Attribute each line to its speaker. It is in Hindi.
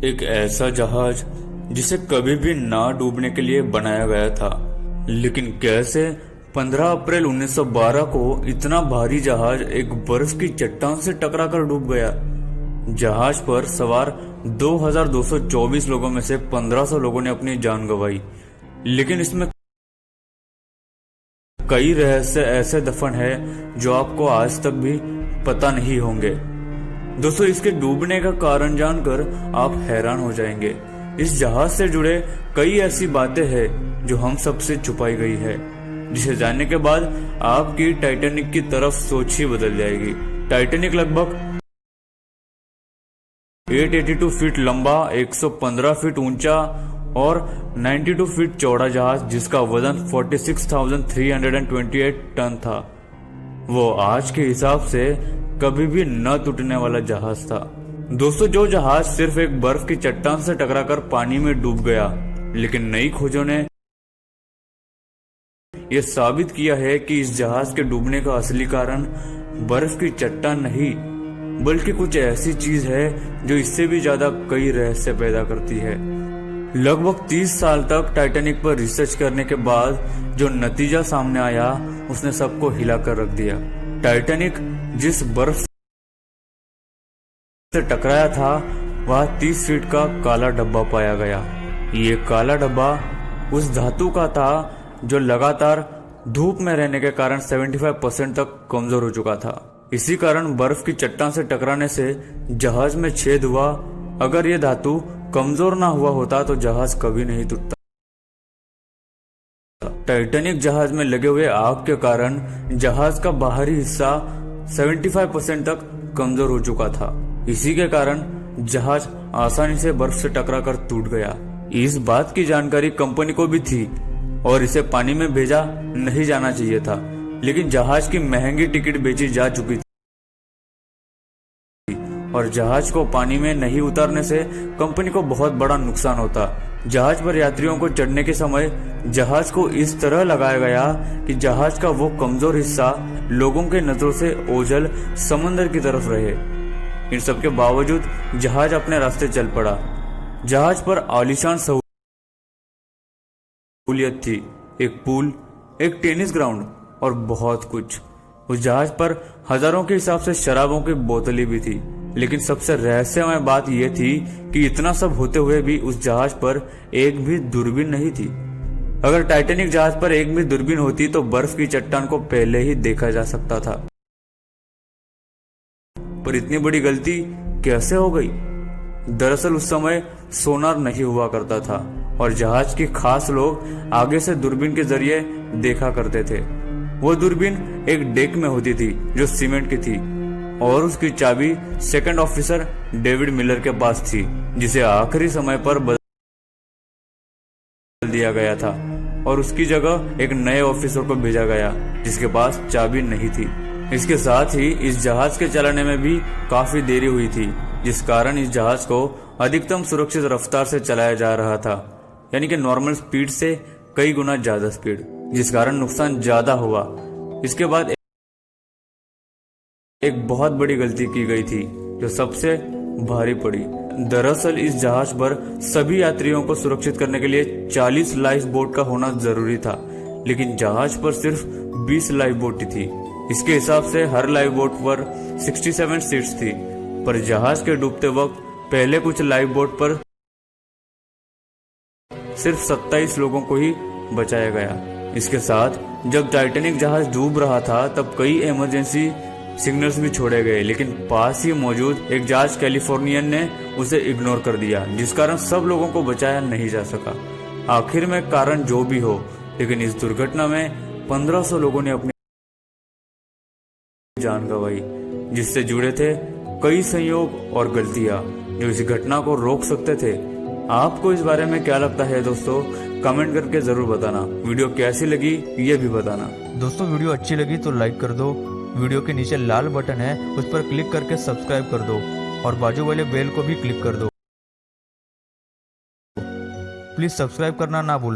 Speaker 1: एक ऐसा जहाज जिसे कभी भी ना डूबने के लिए बनाया गया था, लेकिन कैसे 15 अप्रैल 1912 को इतना भारी जहाज एक बर्फ की चट्टान से टकराकर डूब गया। जहाज पर सवार 2224 लोगों में से 1500 लोगों ने अपनी जान गंवाई, लेकिन इसमें कई रहस्य ऐसे दफन है जो आपको आज तक भी पता नहीं होंगे। दोस्तों, इसके डूबने का कारण जानकर आप हैरान हो जाएंगे। इस जहाज से जुड़े कई ऐसी बातें हैं जो हम सबसे छुपाई गई है, जिसे जानने के बाद आपकी टाइटैनिक की तरफ सोच ही बदल जाएगी। टाइटैनिक लगभग 882 फीट लंबा, 115 फीट ऊंचा और 92 फीट चौड़ा जहाज, जिसका वजन 46,328 टन था, वो आज के हिसाब से कभी भी न टूटने वाला जहाज था। दोस्तों, जो जहाज सिर्फ एक बर्फ की चट्टान से टकराकर पानी में डूब गया, लेकिन नई खोजों ने यह साबित किया है कि इस जहाज के डूबने का असली कारण बर्फ की चट्टान नहीं, बल्कि कुछ ऐसी चीज है जो इससे भी ज्यादा कई रहस्य पैदा करती है। लगभग 30 साल तक टाइटैनिक पर रिसर्च करने के बाद जो नतीजा सामने आया, उसने सबको हिलाकर रख दिया। टाइटैनिक जिस बर्फ से टकराया था, वह 30 फीट का काला डब्बा पाया गया। ये काला डब्बा उस धातु का था जो लगातार धूप में रहने के कारण 75% तक कमजोर हो चुका था। इसी कारण बर्फ की चट्टान से टकराने से जहाज में छेद हुआ। अगर ये धातु कमजोर ना हुआ होता तो जहाज कभी नहीं टूटता। टाइटैनिक जहाज में लगे हुए आग के कारण जहाज का बाहरी हिस्सा 75% तक कमजोर हो चुका था। इसी के कारण जहाज आसानी से बर्फ से टकराकर टूट गया। इस बात की जानकारी कंपनी को भी थी और इसे पानी में भेजा नहीं जाना चाहिए था, लेकिन जहाज की महंगी टिकट बेची जा चुकी थी और जहाज को पानी में नहीं उतारने से कंपनी को बहुत बड़ा नुकसान होता। जहाज पर यात्रियों को चढ़ने के समय जहाज को इस तरह लगाया गया कि जहाज का वो कमजोर हिस्सा लोगों के नजरों से ओझल समंदर की तरफ रहे। इन सब के बावजूद जहाज अपने रास्ते चल पड़ा। जहाज पर आलीशान सहूलियत थी, एक पूल, एक टेनिस ग्राउंड और बहुत कुछ। उस जहाज पर हजारों के हिसाब से शराबों की बोतलें भी थी, लेकिन सबसे रहस्यमय बात यह थी कि इतना सब होते हुए भी उस जहाज पर एक भी दूरबीन नहीं थी। अगर टाइटैनिक जहाज पर एक भी दूरबीन होती तो बर्फ की चट्टान को पहले ही देखा जा सकता था। पर इतनी बड़ी गलती कैसे हो गई? दरअसल उस समय सोनार नहीं हुआ करता था और जहाज के खास लोग आगे से दूरबीन के जरिए देखा करते थे। वो दूरबीन एक डेक में होती थी जो सीमेंट की थी और उसकी चाबी सेकंड ऑफिसर डेविड मिलर के पास थी, जिसे आखिरी समय पर बदल दिया गया था और उसकी जगह एक नए ऑफिसर को भेजा गया जिसके पास चाबी नहीं थी। इसके साथ ही इस जहाज के चलाने में भी काफी देरी हुई थी, जिस कारण इस जहाज को अधिकतम सुरक्षित रफ्तार से चलाया जा रहा था, यानी कि नॉर्मल स्पीड से कई गुना ज्यादा स्पीड, जिस कारण नुकसान ज्यादा हुआ। इसके बाद एक बहुत बड़ी गलती की गई थी जो सबसे भारी पड़ी। दरअसल इस जहाज पर सभी यात्रियों को सुरक्षित करने के लिए 40 लाइफ बोट का होना जरूरी था, लेकिन जहाज पर सिर्फ 20 लाइफ बोट थी। इसके हिसाब से हर लाइफ बोट पर 67 सीट्स थी, पर जहाज के डूबते वक्त पहले कुछ लाइफ बोट पर सिर्फ 27 लोगों को ही बचाया गया। इसके साथ जब टाइटैनिक जहाज डूब रहा था तब कई इमरजेंसी सिग्नल्स भी छोड़े गए, लेकिन पास ही मौजूद एक जहाज कैलिफोर्नियन ने उसे इग्नोर कर दिया, जिस कारण सब लोगों को बचाया नहीं जा सका। आखिर में कारण जो भी हो, लेकिन इस दुर्घटना में 1500 लोगों ने अपनी जान गंवाई, जिससे जुड़े थे कई संयोग और गलतियां जो इस घटना को रोक सकते थे। आपको इस बारे में क्या लगता है दोस्तों? कमेंट करके जरूर बताना। वीडियो कैसी लगी ये भी बताना।
Speaker 2: दोस्तों, वीडियो अच्छी लगी तो लाइक कर दो। वीडियो के नीचे लाल बटन है, उस पर क्लिक करके सब्सक्राइब कर दो और बाजू वाले बेल को भी क्लिक कर दो। प्लीज सब्सक्राइब करना ना भूलना।